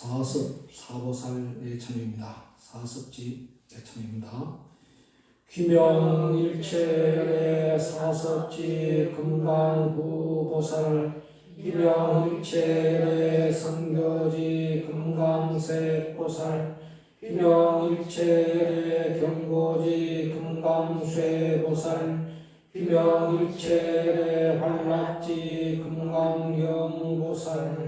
사섭 사보살 예참입니다. 사섭지 예참입니다. 귀명일체의 사섭지 금강구보살, 귀명일체의 선교지 금강색보살, 귀명일체의 경고지 금강쇠보살, 귀명일체의 활락지 금강경보살.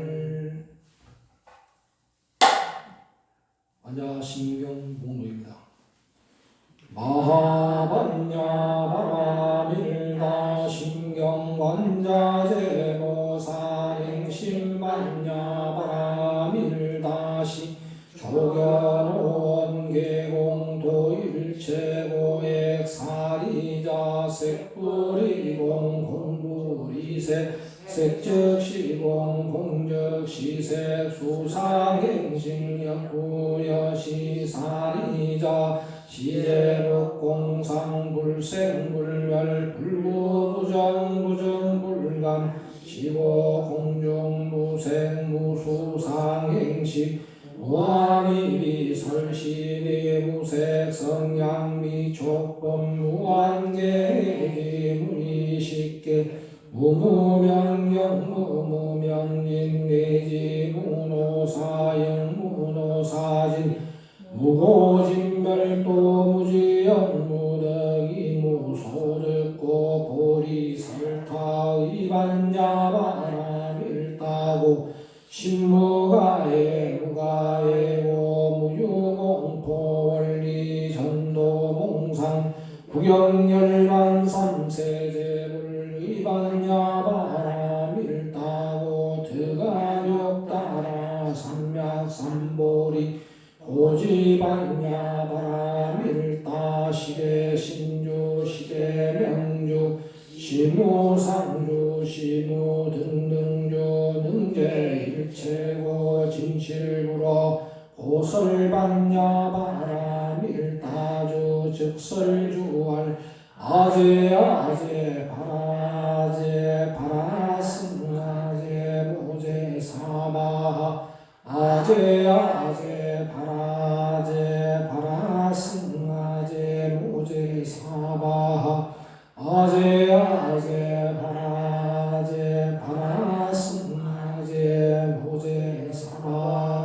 안자신경 목록입니다. 마하반야바라밀다 신경관자재보사행심반야바라밀다시 조견원계공도일체고액사리자 색불이공 공불이색 색즉시공 공즉시색 수상행식역구여시사리자 시제법공상불생불멸 불구부정부정불감 시고공중무생무수상행식 무아미비설시비무색 성양미촉법 무한계기 무의식계 무무명경 무무명인 내지 무노사영 무노사진 무고진별도 무지영 무덕이 무소득고 보리설타의반야바라밀다고 신무가에 무가에고 무유공포 원리전도몽상 부경열반 삼세제불 의반야바라밀다고 드가욕따라 삼맥삼보리 고지반야바라밀다 시대신주 시대명주 시무상주 시무등등주 능제일체고 진실불어 고설반야바라밀다주 즉설주할 아제 바라제 바라승 아제 모제 사바하 아제 바라제 바라승 아제 모제 사바하 아제 바라제 바라승 아제 모제 사바하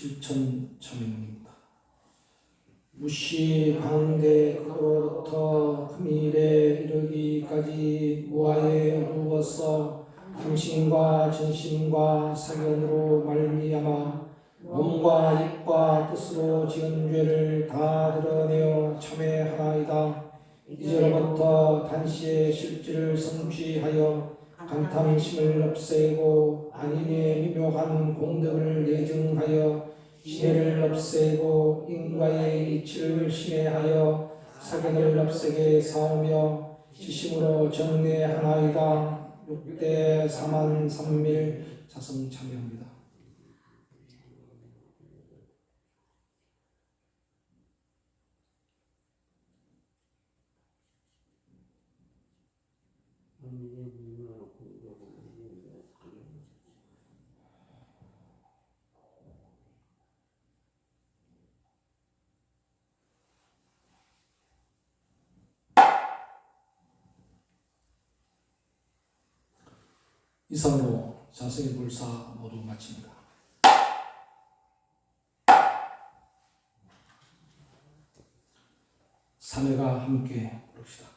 실천 참여문입니다. 무시 가운데 그로부터 금일에 이르기까지 무아에 어두워서 당신과 전심과 사견으로 말미암아 몸과 입과 뜻으로 지은 죄를 다 드러내어 참회하나이다. 이제로부터 단시의 실질을 성취하여 간탐심을 없애고 안인의 미묘한 공덕을 예증하여 지혜를 없애고 인과의 이치를 심해하여 사견을 없애게 사오며 지심으로 정례하나이다. 6대 4만 3밀 자성 참여합니다. 이상으로 자성의 불사 모두 마칩니다. 사내가 함께 부릅시다.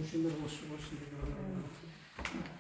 오시느라고 수고하십니다.